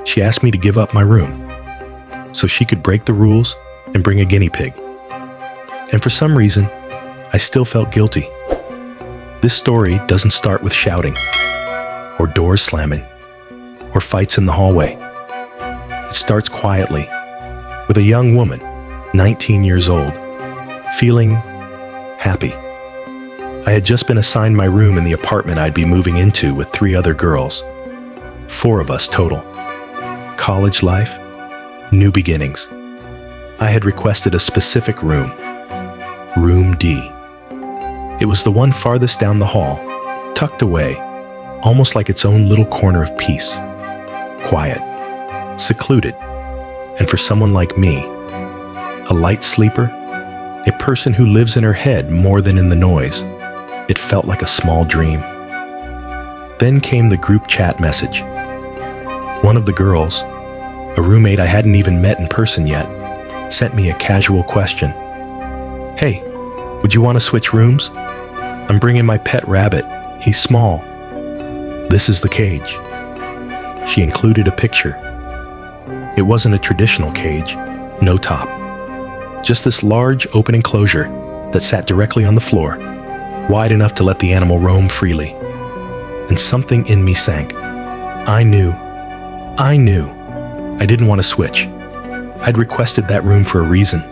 She asked me to give up my room so she could break the rules and bring a guinea pig. And for some reason, I still felt guilty. This story doesn't start with shouting, or doors slamming, or fights in the hallway. It starts quietly, with a young woman, 19 years old, feeling happy. I had just been assigned my room in the apartment I'd be moving into with 3 other girls. 4 of us total. College life, new beginnings. I had requested a specific room, Room D. It was the one farthest down the hall, tucked away, almost like its own little corner of peace. Quiet, secluded, and for someone like me, a light sleeper, a person who lives in her head more than in the noise, it felt like a small dream. Then came the group chat message. One of the girls, a roommate I hadn't even met in person yet, sent me a casual question. "Hey, would you want to switch rooms? I'm bringing my pet rabbit. He's small. This is the cage." She included a picture. It wasn't a traditional cage, no top. Just this large open enclosure that sat directly on the floor, wide enough to let the animal roam freely. And something in me sank. I knew. I didn't want to switch. I'd requested that room for a reason.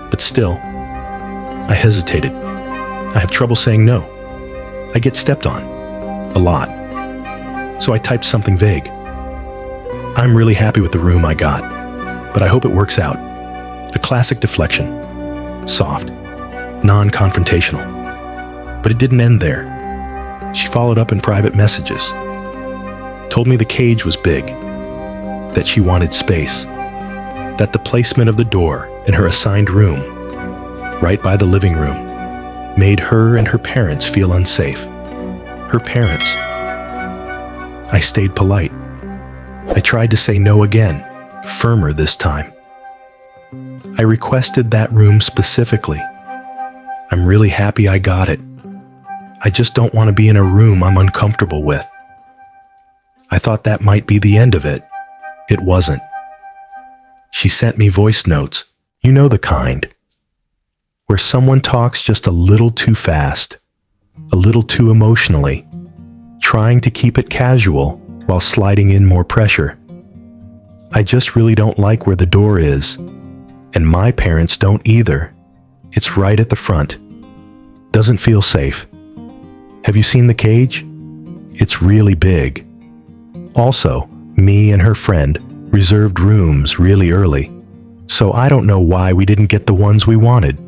But still, I hesitated. I have trouble saying no. I get stepped on. A lot. So I typed something vague. "I'm really happy with the room I got, but I hope it works out." A classic deflection. Soft. Non-confrontational. But it didn't end there. She followed up in private messages. Told me the cage was big. That she wanted space. That the placement of the door in her assigned room, right by the living room, made her and her parents feel unsafe. Her parents. I stayed polite. I tried to say no again, firmer this time. I requested that room specifically. I'm really happy I got it. I just don't want to be in a room I'm uncomfortable with. I thought that might be the end of it. It wasn't. She sent me voice notes, you know the kind, where someone talks just a little too fast, a little too emotionally, trying to keep it casual while sliding in more pressure. I just really don't like where the door is, and my parents don't either. It's right at the front. Doesn't feel safe. Have you seen the cage? It's really big. Also, me and her friend reserved rooms really early, so I don't know why we didn't get the ones we wanted.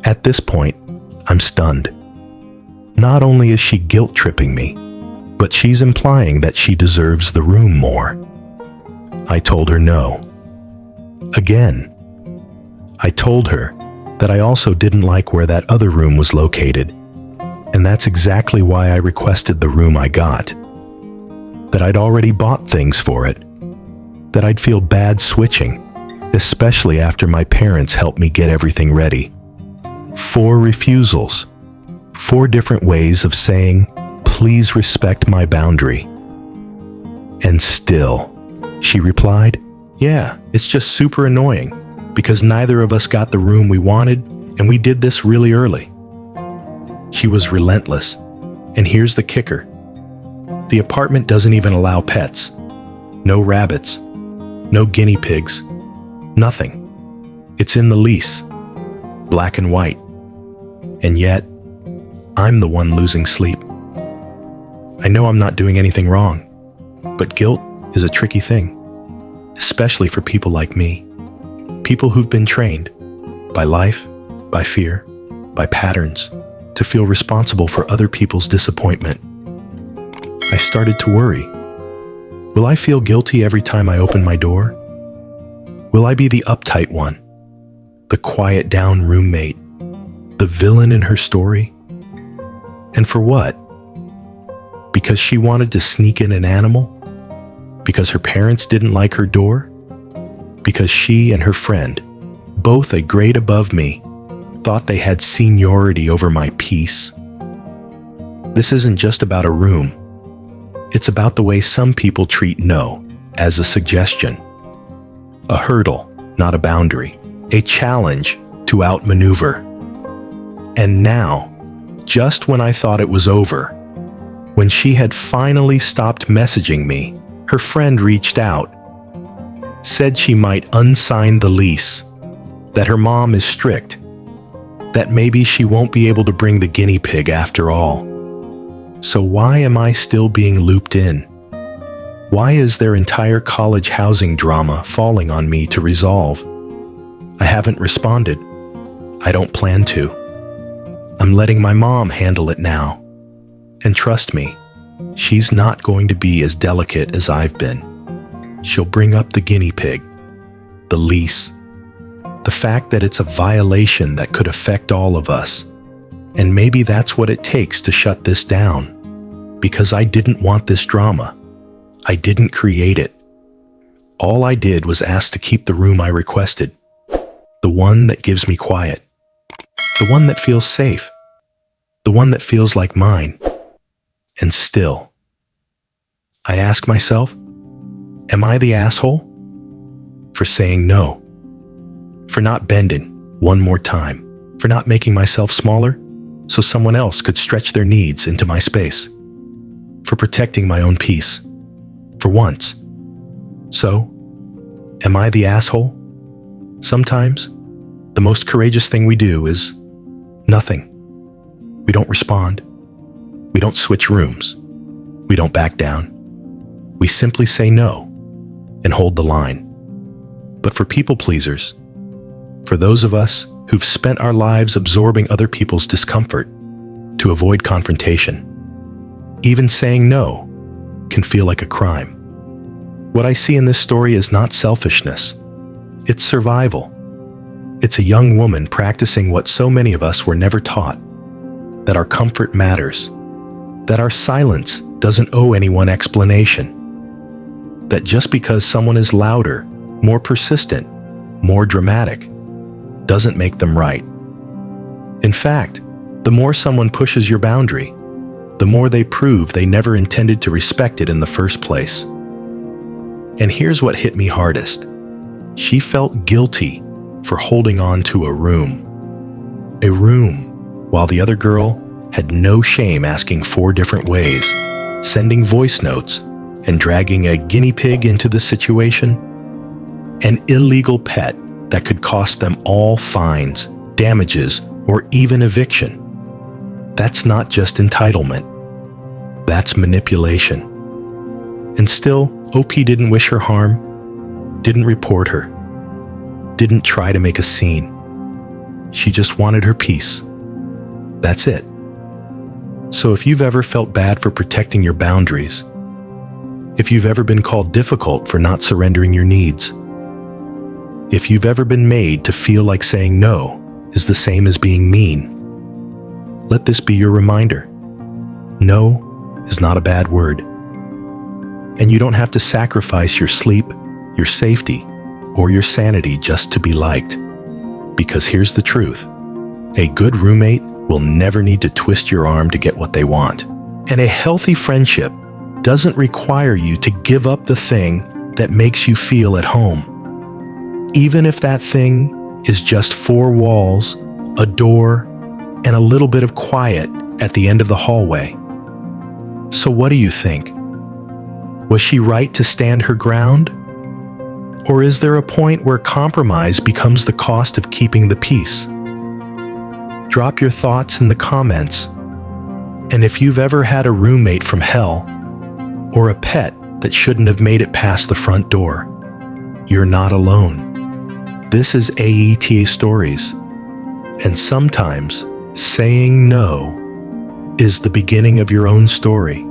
At this point, I'm stunned. Not only is she guilt-tripping me, but she's implying that she deserves the room more. I told her no. Again. I told her that I also didn't like where that other room was located, and that's exactly why I requested the room I got. That I'd already bought things for it. That I'd feel bad switching, especially after my parents helped me get everything ready. 4 refusals. 4 different ways of saying, please respect my boundary. And still, she replied, yeah, it's just super annoying because neither of us got the room we wanted and we did this really early. She was relentless. And here's the kicker. The apartment doesn't even allow pets. No rabbits. No guinea pigs. Nothing. It's in the lease. Black and white. And yet, I'm the one losing sleep. I know I'm not doing anything wrong, but guilt is a tricky thing, especially for people like me. People who've been trained by life, by fear, by patterns, to feel responsible for other people's disappointment. I started to worry. Will I feel guilty every time I open my door? Will I be the uptight one, the quiet down roommate, the villain in her story? And for what? Because she wanted to sneak in an animal? Because her parents didn't like her door? Because she and her friend, both a grade above me, thought they had seniority over my peace? This isn't just about a room. It's about the way some people treat no, as a suggestion, a hurdle, not a boundary, a challenge to outmaneuver. And now, just when I thought it was over, when she had finally stopped messaging me, her friend reached out, said she might unsign the lease, that her mom is strict, that maybe she won't be able to bring the guinea pig after all. So why am I still being looped in? Why is their entire college housing drama falling on me to resolve? I haven't responded. I don't plan to. I'm letting my mom handle it now. And trust me, she's not going to be as delicate as I've been. She'll bring up the guinea pig, the lease, the fact that it's a violation that could affect all of us. And maybe that's what it takes to shut this down. Because I didn't want this drama. I didn't create it. All I did was ask to keep the room I requested. The one that gives me quiet. The one that feels safe. The one that feels like mine. And still, I ask myself, am I the asshole? For saying no. For not bending one more time. For not making myself smaller so someone else could stretch their needs into my space. For protecting my own peace. For once. So, am I the asshole? Sometimes, the most courageous thing we do is nothing. We don't respond. We don't switch rooms. We don't back down. We simply say no and hold the line. But for people pleasers, for those of us who've spent our lives absorbing other people's discomfort to avoid confrontation, even saying no can feel like a crime. What I see in this story is not selfishness. It's survival. It's a young woman practicing what so many of us were never taught, that our comfort matters, that our silence doesn't owe anyone explanation, that just because someone is louder, more persistent, more dramatic, doesn't make them right. In fact, the more someone pushes your boundary, the more they prove they never intended to respect it in the first place. And here's what hit me hardest. She felt guilty for holding on to a room. A room, while the other girl had no shame asking 4 different ways, sending voice notes, and dragging a guinea pig into the situation. An illegal pet that could cost them all fines, damages, or even eviction. That's not just entitlement. That's manipulation. And still, OP didn't wish her harm, didn't report her, didn't try to make a scene. She just wanted her peace. That's it. So if you've ever felt bad for protecting your boundaries, if you've ever been called difficult for not surrendering your needs, if you've ever been made to feel like saying no is the same as being mean, let this be your reminder. No is not a bad word. And you don't have to sacrifice your sleep, your safety, or your sanity just to be liked. Because here's the truth. A good roommate will never need to twist your arm to get what they want. And a healthy friendship doesn't require you to give up the thing that makes you feel at home. Even if that thing is just 4 walls, a door, and a little bit of quiet at the end of the hallway. So what do you think? Was she right to stand her ground? Or is there a point where compromise becomes the cost of keeping the peace? Drop your thoughts in the comments. And if you've ever had a roommate from hell, or a pet that shouldn't have made it past the front door, you're not alone. This is AITA Stories, and sometimes saying no is the beginning of your own story.